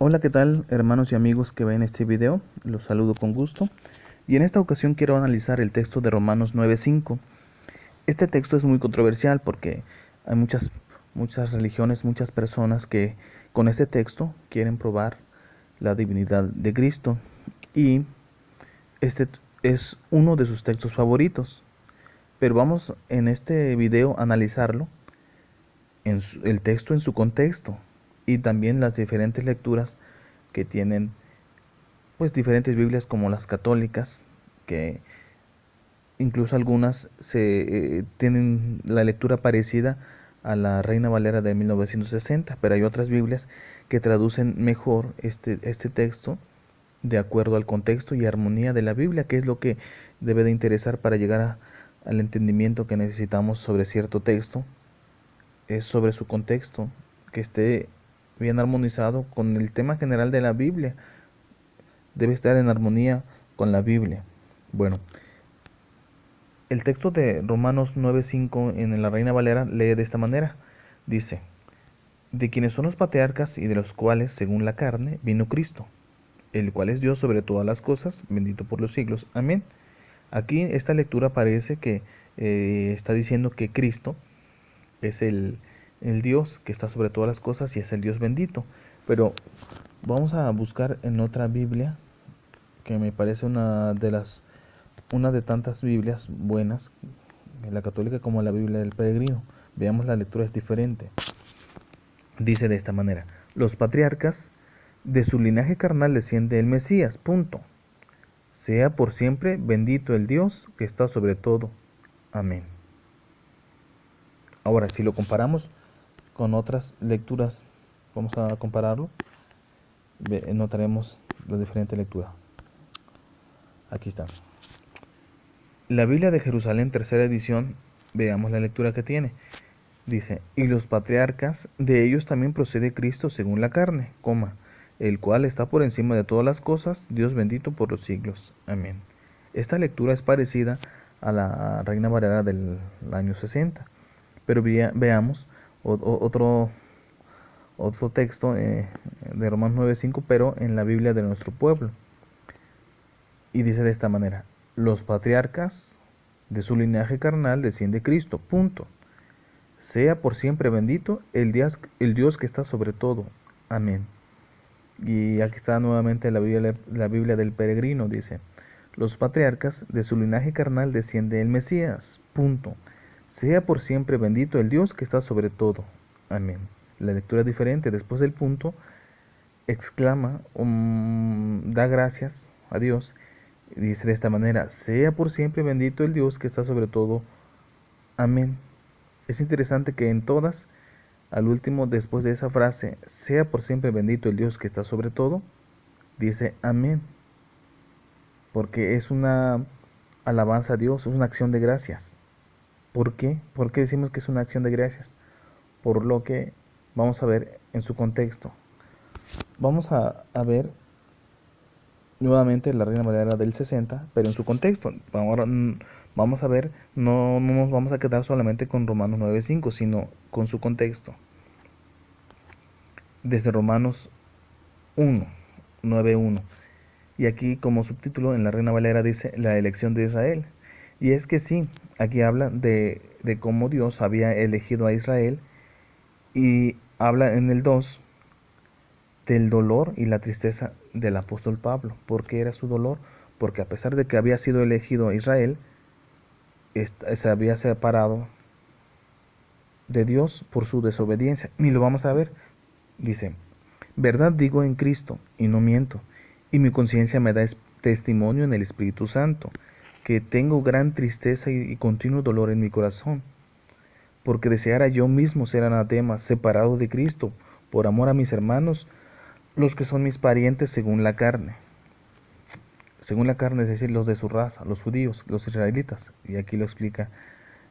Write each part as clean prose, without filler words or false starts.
Hola, ¿qué tal, hermanos y amigos que ven este video? Los saludo con gusto. Y en esta ocasión quiero analizar el texto de Romanos 9:5. Este texto es muy controversial porque hay muchas religiones, muchas personas que con este texto quieren probar la divinidad de Cristo. Y este es uno de sus textos favoritos. Pero vamos en este video a analizarlo, el texto en su contexto y también las diferentes lecturas que tienen pues diferentes Biblias como las católicas, que incluso algunas tienen la lectura parecida a la Reina Valera de 1960, pero hay otras Biblias que traducen mejor este texto de acuerdo al contexto y armonía de la Biblia, que es lo que debe de interesar para llegar al entendimiento que necesitamos sobre cierto texto, es sobre su contexto, que esté bien armonizado con el tema general de la Biblia, debe estar en armonía con la Biblia. Bueno, el texto de Romanos 9:5 en la Reina Valera lee de esta manera. Dice, de quienes son los patriarcas y de los cuales, según la carne, vino Cristo, el cual es Dios sobre todas las cosas, bendito por los siglos. Amén. Aquí esta lectura parece que está diciendo que Cristo es el Dios que está sobre todas las cosas y es el Dios bendito. Pero vamos a buscar en otra Biblia, que me parece una de tantas Biblias buenas, la católica como la Biblia del Peregrino. Veamos, la lectura es diferente. Dice de esta manera: los patriarcas, de su linaje carnal desciende el Mesías, punto. Sea por siempre bendito el Dios que está sobre todo. Amén. Ahora, si lo comparamos con otras lecturas, vamos a compararlo, notaremos la diferente lectura. Aquí está. La Biblia de Jerusalén, tercera edición, veamos la lectura que tiene. Dice, y los patriarcas, de ellos también procede Cristo según la carne, el cual está por encima de todas las cosas, Dios bendito por los siglos. Amén. Esta lectura es parecida a la Reina Valera del año 60, pero veamos otro texto de Romanos 9:5, pero en la Biblia de nuestro pueblo. Y dice de esta manera, los patriarcas, de su linaje carnal desciende Cristo, punto. Sea por siempre bendito el Dios que está sobre todo. Amén. Y aquí está nuevamente la Biblia del Peregrino, dice, los patriarcas, de su linaje carnal desciende el Mesías, punto. Sea por siempre bendito el Dios que está sobre todo. Amén. La lectura es diferente, después del punto, exclama, da gracias a Dios, y dice de esta manera, sea por siempre bendito el Dios que está sobre todo. Amén. Es interesante que en todas, al último, después de esa frase, sea por siempre bendito el Dios que está sobre todo, dice amén, porque es una alabanza a Dios, es una acción de gracias. ¿Por qué? ¿Por qué decimos que es una acción de gracias? Por lo que vamos a ver en su contexto. Vamos a ver nuevamente la Reina Valera del 60, pero en su contexto. Ahora vamos a ver, no nos vamos a quedar solamente con Romanos 9:5, sino con su contexto. Desde Romanos 9:1. Y aquí como subtítulo en la Reina Valera dice la elección de Israel. Y es que sí, aquí habla de cómo Dios había elegido a Israel, y habla en el 2 del dolor y la tristeza del apóstol Pablo. ¿Por qué era su dolor? Porque a pesar de que había sido elegido a Israel, se había separado de Dios por su desobediencia. Y lo vamos a ver. Dice, verdad digo en Cristo, y no miento, y mi conciencia me da testimonio en el Espíritu Santo, que tengo gran tristeza y continuo dolor en mi corazón, porque deseara yo mismo ser anatema, separado de Cristo, por amor a mis hermanos, los que son mis parientes según la carne. Según la carne, es decir, los de su raza, los judíos, los israelitas. Y aquí lo explica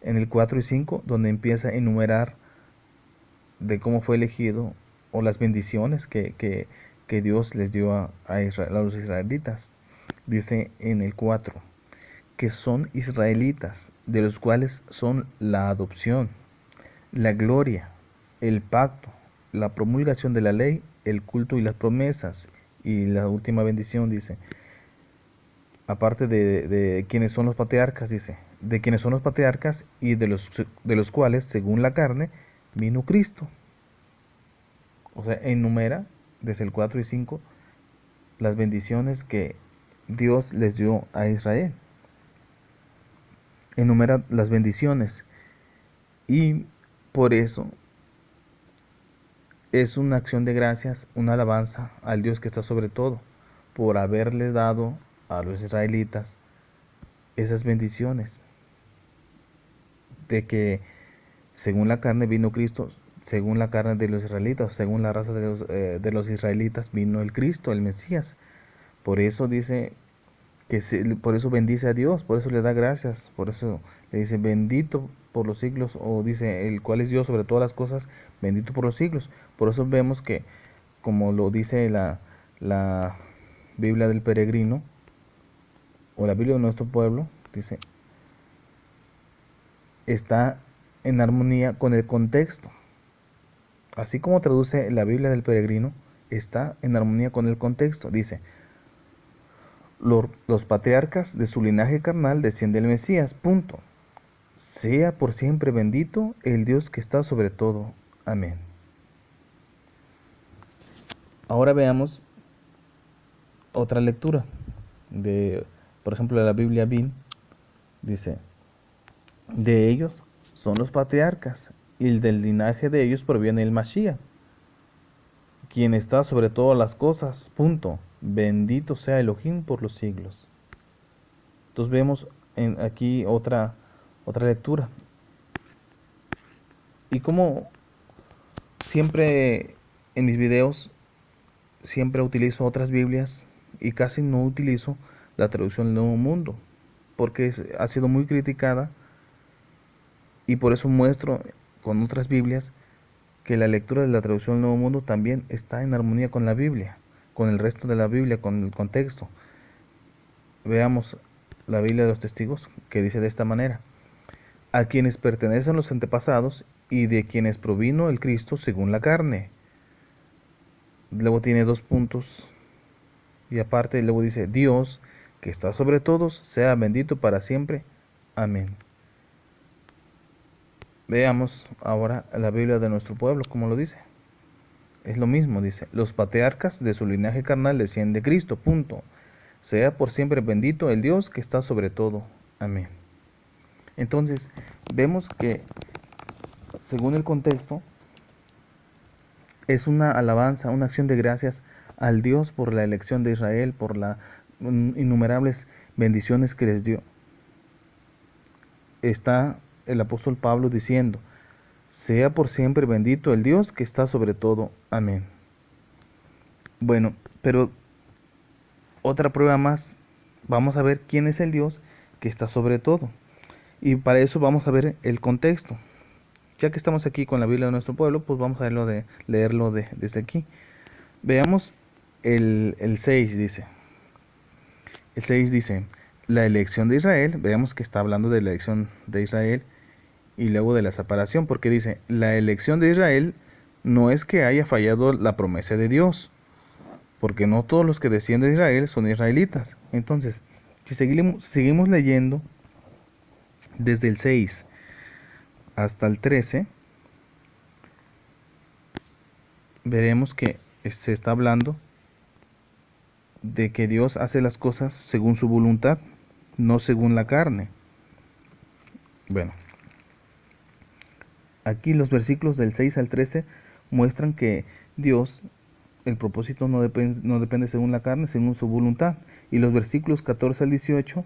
en el 4 y 5, donde empieza a enumerar de cómo fue elegido, o las bendiciones que Dios les dio a los israelitas. Dice en el 4, que son israelitas, de los cuales son la adopción, la gloria, el pacto, la promulgación de la ley el culto y las promesas. Y la última bendición dice, aparte de quienes son los patriarcas, dice, de quienes son los patriarcas y de los cuales, según la carne, vino Cristo. O sea, enumera desde el 4 y 5 las bendiciones que Dios les dio a Israel. Enumera las bendiciones y por eso es una acción de gracias, una alabanza al Dios que está sobre todo, por haberle dado a los israelitas esas bendiciones, de que según la carne vino Cristo, según la carne de los israelitas, según la raza de los israelitas vino el Cristo, el Mesías. Por eso dice por eso bendice a Dios, por eso le da gracias, por eso le dice bendito por los siglos, o dice el cual es Dios sobre todas las cosas, bendito por los siglos. Por eso vemos que, como lo dice la Biblia del peregrino, o la Biblia de nuestro pueblo, dice, está en armonía con el contexto. Así como traduce la Biblia del peregrino, está en armonía con el contexto. Dice, los patriarcas de su linaje carnal desciende el Mesías, punto. Sea por siempre bendito el Dios que está sobre todo. Amén. Ahora veamos otra lectura de, por ejemplo, de la Biblia Bin. Dice, de ellos son los patriarcas, y del linaje de ellos proviene el Mashiach, quien está sobre todas las cosas, punto. Bendito sea Elohim por los siglos. Entonces vemos aquí otra lectura. Y como siempre en mis videos, siempre utilizo otras Biblias y casi no utilizo la traducción del Nuevo Mundo, porque ha sido muy criticada, y por eso muestro con otras Biblias que la lectura de la traducción del Nuevo Mundo también está en armonía con la Biblia, con el resto de la Biblia, con el contexto. Veamos la Biblia de los Testigos, que dice de esta manera: a quienes pertenecen los antepasados y de quienes provino el Cristo según la carne. Luego tiene dos puntos y aparte luego dice, Dios, que está sobre todos, sea bendito para siempre. Amén. Veamos ahora la Biblia de nuestro pueblo, como lo dice. Es lo mismo, dice, los patriarcas de su linaje carnal descienden de Cristo, punto. Sea por siempre bendito el Dios que está sobre todo. Amén. Entonces, vemos que, según el contexto, es una alabanza, una acción de gracias al Dios por la elección de Israel, por las innumerables bendiciones que les dio. Está el apóstol Pablo diciendo, sea por siempre bendito el Dios que está sobre todo. Amén. Bueno, pero otra prueba más, vamos a ver quién es el Dios que está sobre todo. Y para eso vamos a ver el contexto. Ya que estamos aquí con la Biblia de nuestro pueblo, pues vamos a leerlo desde aquí. Veamos el 6 dice. El 6 dice, la elección de Israel, veamos que está hablando de la elección de Israel y luego de la separación, porque dice, la elección de Israel no es que haya fallado la promesa de Dios, porque no todos los que descienden de Israel son israelitas. Entonces, si seguimos leyendo desde el 6 hasta el 13, veremos que se está hablando de que Dios hace las cosas según su voluntad, no según la carne. Bueno, aquí los versículos del 6 al 13 muestran que Dios, el propósito no depende según la carne, según su voluntad. Y los versículos 14 al 18,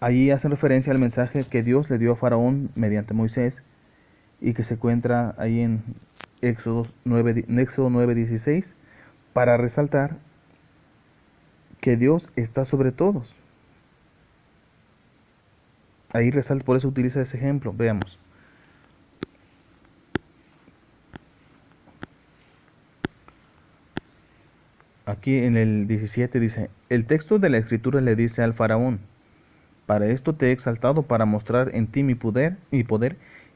allí hacen referencia al mensaje que Dios le dio a Faraón mediante Moisés y que se encuentra ahí en Éxodo 9:16, para resaltar que Dios está sobre todos. Ahí resalta, por eso utiliza ese ejemplo. Veamos. Aquí en el 17 dice, el texto de la escritura le dice al faraón, para esto te he exaltado, para mostrar en ti mi poder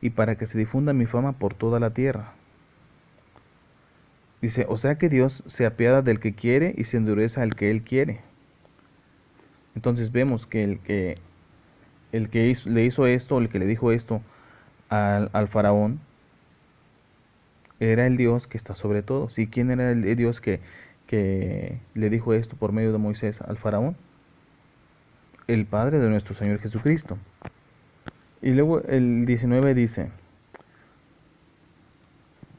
y para que se difunda mi fama por toda la tierra. Dice, o sea que Dios se apiada del que quiere y se endurece al que Él quiere. Entonces vemos que le hizo esto, el que le dijo esto al faraón, era el Dios que está sobre todo. ¿Y quién era el Dios que le dijo esto por medio de Moisés al faraón? El Padre de nuestro Señor Jesucristo. Y luego el 19 dice,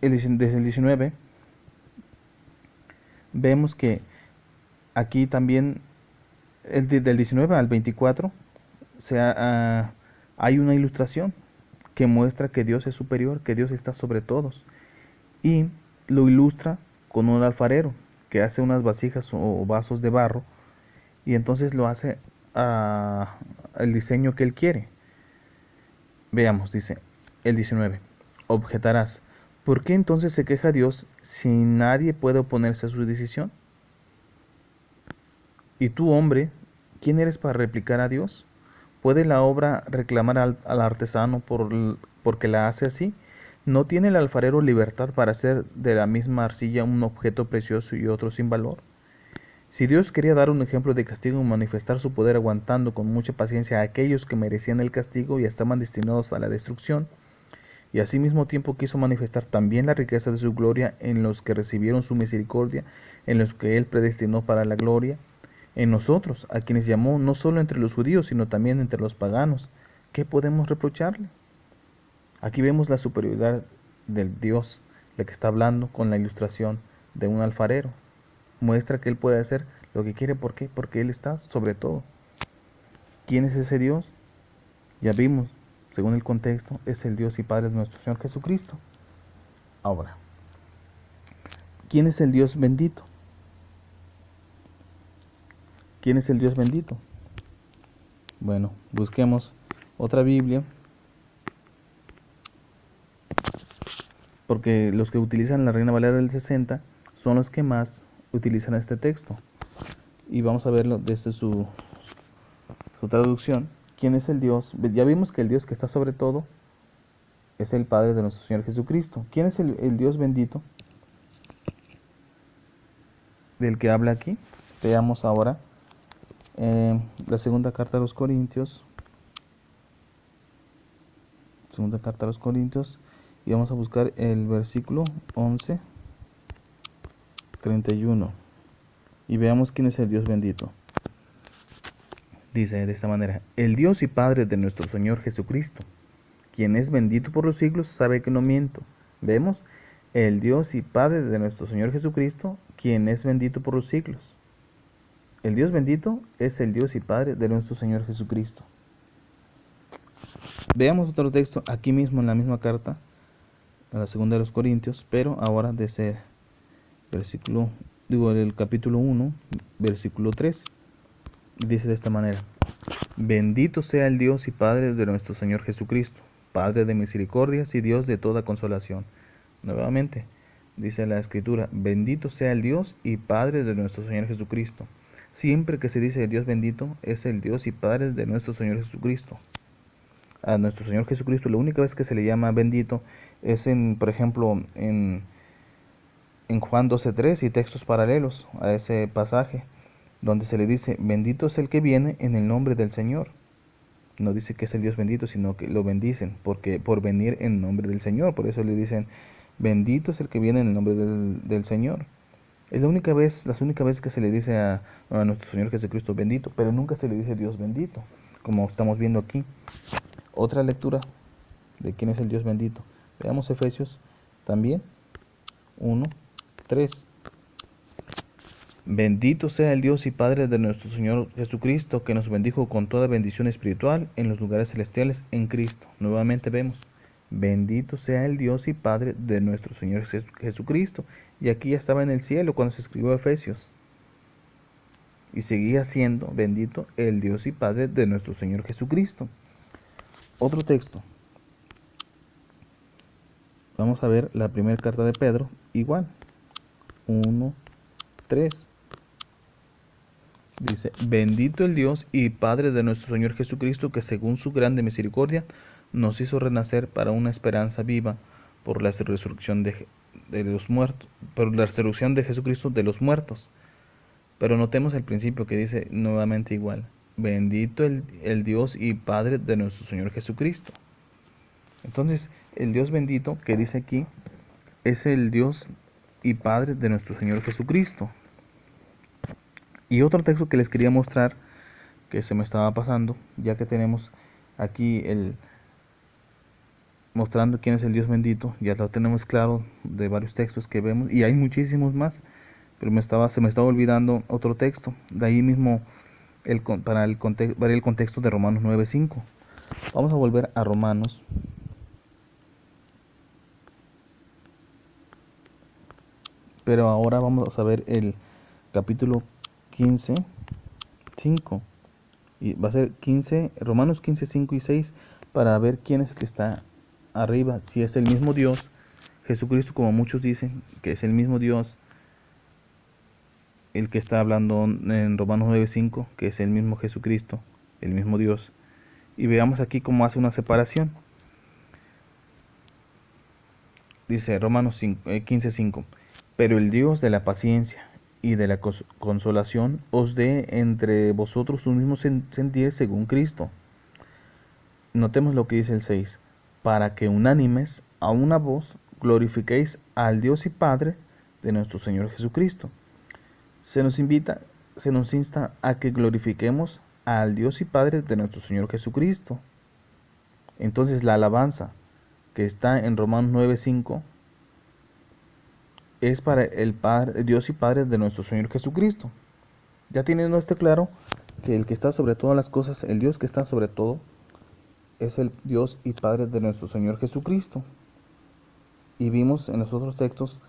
desde el 19 vemos que aquí también, del 19 al 24, hay una ilustración que muestra que Dios es superior, que Dios está sobre todos. Y lo ilustra con un alfarero que hace unas vasijas o vasos de barro y entonces lo hace al diseño que él quiere. Veamos, dice el 19, objetarás, ¿por qué entonces se queja Dios si nadie puede oponerse a su decisión? Y tú, hombre, ¿quién eres para replicar a Dios? ¿Puede la obra reclamar al artesano porque la hace así? ¿No tiene el alfarero libertad para hacer de la misma arcilla un objeto precioso y otro sin valor? Si Dios quería dar un ejemplo de castigo y manifestar su poder aguantando con mucha paciencia a aquellos que merecían el castigo y estaban destinados a la destrucción, y al mismo tiempo quiso manifestar también la riqueza de su gloria en los que recibieron su misericordia, en los que Él predestinó para la gloria, en nosotros, a quienes llamó no solo entre los judíos, sino también entre los paganos, ¿qué podemos reprocharle? Aquí vemos la superioridad del Dios, el que está hablando con la ilustración de un alfarero. Muestra que Él puede hacer lo que quiere. ¿Por qué? Porque Él está sobre todo. ¿Quién es ese Dios? Ya vimos, según el contexto, es el Dios y Padre de nuestro Señor Jesucristo. Ahora, ¿quién es el Dios bendito? ¿Quién es el Dios bendito? Bueno, busquemos otra Biblia, porque los que utilizan la Reina Valera del 60 son los que más utilizan este texto. Y vamos a verlo desde su traducción. ¿Quién es el Dios? Ya vimos que el Dios que está sobre todo es el Padre de nuestro Señor Jesucristo. ¿Quién es el Dios bendito del que habla aquí? Veamos ahora la segunda carta a los Corintios. Segunda carta a los Corintios. Y vamos a buscar el versículo 11, 31. Y veamos quién es el Dios bendito. Dice de esta manera: el Dios y Padre de nuestro Señor Jesucristo, quien es bendito por los siglos, sabe que no miento. ¿Vemos? El Dios y Padre de nuestro Señor Jesucristo, quien es bendito por los siglos. El Dios bendito es el Dios y Padre de nuestro Señor Jesucristo. Veamos otro texto aquí mismo en la misma carta, a la segunda de los Corintios, pero ahora desde el capítulo 1, versículo 3. Dice de esta manera: bendito sea el Dios y Padre de nuestro Señor Jesucristo, Padre de misericordias y Dios de toda consolación. Nuevamente, dice la Escritura: bendito sea el Dios y Padre de nuestro Señor Jesucristo. Siempre que se dice Dios bendito, es el Dios y Padre de nuestro Señor Jesucristo. A nuestro Señor Jesucristo, la única vez que se le llama bendito es por ejemplo, en Juan 12:3 y textos paralelos a ese pasaje, donde se le dice: bendito es el que viene en el nombre del Señor. No dice que es el Dios bendito, sino que lo bendicen porque por venir en nombre del Señor. Por eso le dicen: bendito es el que viene en el nombre del Señor. Es las únicas veces que se le dice a nuestro Señor Jesucristo bendito, pero nunca se le dice Dios bendito, como estamos viendo aquí. Otra lectura de quién es el Dios bendito. Veamos Efesios también 1:3. Bendito sea el Dios y Padre de nuestro Señor Jesucristo, que nos bendijo con toda bendición espiritual en los lugares celestiales en Cristo. Nuevamente vemos: bendito sea el Dios y Padre de nuestro Señor Jesucristo. Y aquí ya estaba en el cielo cuando se escribió Efesios. Y seguía siendo bendito el Dios y Padre de nuestro Señor Jesucristo. Otro texto. Vamos a ver la primera carta de Pedro, igual. 1:3. Dice: bendito el Dios y Padre de nuestro Señor Jesucristo, que según su grande misericordia nos hizo renacer para una esperanza viva por la resurrección de los muertos, por la resurrección de Jesucristo de los muertos. Pero notemos el principio que dice nuevamente igual: bendito el Dios y Padre de nuestro Señor Jesucristo. Entonces, el Dios bendito que dice aquí es el Dios y Padre de nuestro Señor Jesucristo. Y otro texto que les quería mostrar, que se me estaba pasando, ya que tenemos aquí el mostrando quién es el Dios bendito, ya lo tenemos claro de varios textos que vemos, y hay muchísimos más, pero se me estaba olvidando otro texto, de ahí mismo para ver el contexto de Romanos 9:5. Vamos a volver a Romanos, pero ahora vamos a ver el capítulo 15:5, y va a ser Romanos 15:5 y 6, para ver quién es el que está arriba, si es el mismo Dios, Jesucristo, como muchos dicen que es el mismo Dios, el que está hablando en Romanos 9:5, que es el mismo Jesucristo, el mismo Dios. Y veamos aquí cómo hace una separación. Dice Romanos 15:5, pero el Dios de la paciencia y de la consolación os dé entre vosotros un mismo sentir según Cristo. Notemos lo que dice el 6, para que unánimes a una voz glorifiquéis al Dios y Padre de nuestro Señor Jesucristo. Se nos insta a que glorifiquemos al Dios y Padre de nuestro Señor Jesucristo. Entonces la alabanza que está en Romanos 9:5 es para el Dios y Padre de nuestro Señor Jesucristo. Ya teniendo esto claro, que el que está sobre todas las cosas, el Dios que está sobre todo, es el Dios y Padre de nuestro Señor Jesucristo. Y vimos en los otros textos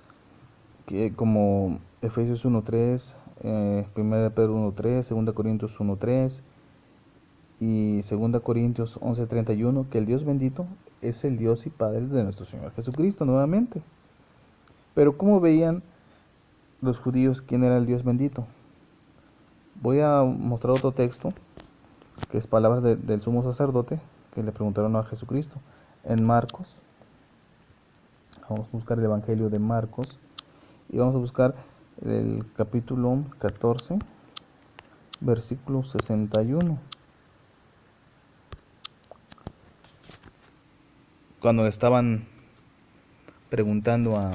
que, como Efesios 1:3, 1 Pedro 1:3, 2 Corintios 1:3 y 2 Corintios 11:31, que el Dios bendito es el Dios y Padre de nuestro Señor Jesucristo nuevamente. Pero ¿cómo veían los judíos quién era el Dios bendito? Voy a mostrar otro texto, que es palabras del sumo sacerdote, que le preguntaron a Jesucristo. En Marcos, vamos a buscar el Evangelio de Marcos, y vamos a buscar el capítulo 14, versículo 61. Cuando le estaban preguntando a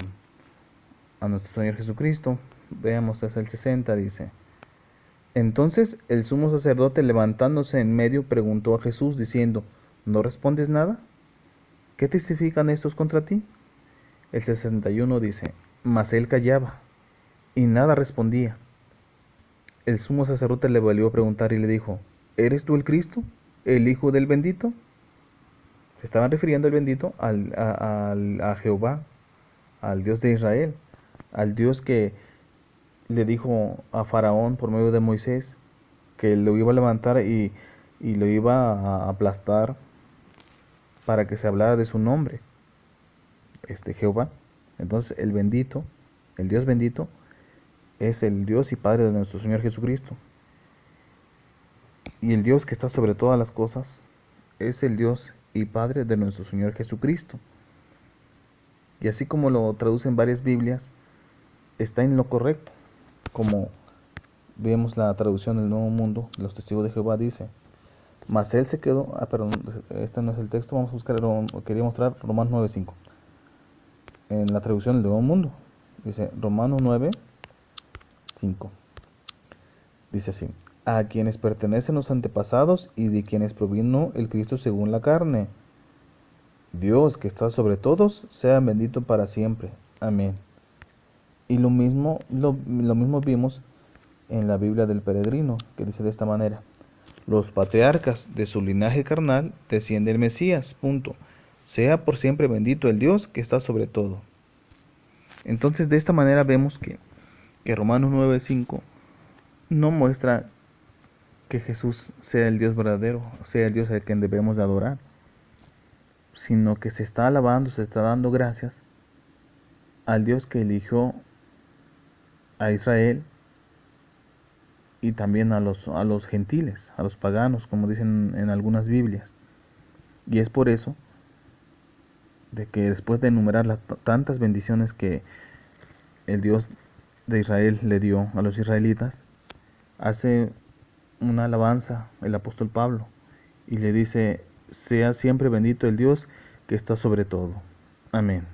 nuestro Señor Jesucristo, veamos, es el 60, dice: entonces el sumo sacerdote, levantándose en medio, preguntó a Jesús diciendo: ¿no respondes nada? ¿Qué testifican estos contra ti? El 61 dice: mas él callaba y nada respondía. El sumo sacerdote le volvió a preguntar y le dijo: ¿eres tú el Cristo, el Hijo del bendito? Se estaban refiriendo al bendito a Jehová, al Dios de Israel, al Dios que le dijo a Faraón por medio de Moisés que lo iba a levantar y lo iba a aplastar para que se hablara de su nombre, Jehová. Entonces el bendito, el Dios bendito, es el Dios y Padre de nuestro Señor Jesucristo. Y el Dios que está sobre todas las cosas es el Dios y Padre de nuestro Señor Jesucristo. Y así como lo traducen varias Biblias, está en lo correcto. Como vemos la traducción del Nuevo Mundo, de los Testigos de Jehová, dice: mas él se quedó, perdón, este no es el texto, vamos a buscar, quería mostrar Romanos 9:5. En la traducción del Nuevo Mundo, dice Romanos 9:5. Dice así: a quienes pertenecen los antepasados y de quienes provino el Cristo según la carne. Dios, que está sobre todos, sea bendito para siempre. Amén. Y lo mismo vimos en la Biblia del Peregrino, que dice de esta manera: los patriarcas de su linaje carnal desciende el Mesías. Punto. Sea por siempre bendito el Dios que está sobre todo. Entonces, de esta manera vemos que Romanos 9:5 no muestra que Jesús sea el Dios verdadero, sea el Dios al que debemos de adorar, sino que se está alabando, se está dando gracias al Dios que eligió a Israel y también a los gentiles, a los paganos, como dicen en algunas Biblias. Y es por eso de que después de enumerar tantas bendiciones que el Dios de Israel le dio a los israelitas, hace una alabanza el apóstol Pablo y le dice: sea siempre bendito el Dios que está sobre todo. Amén.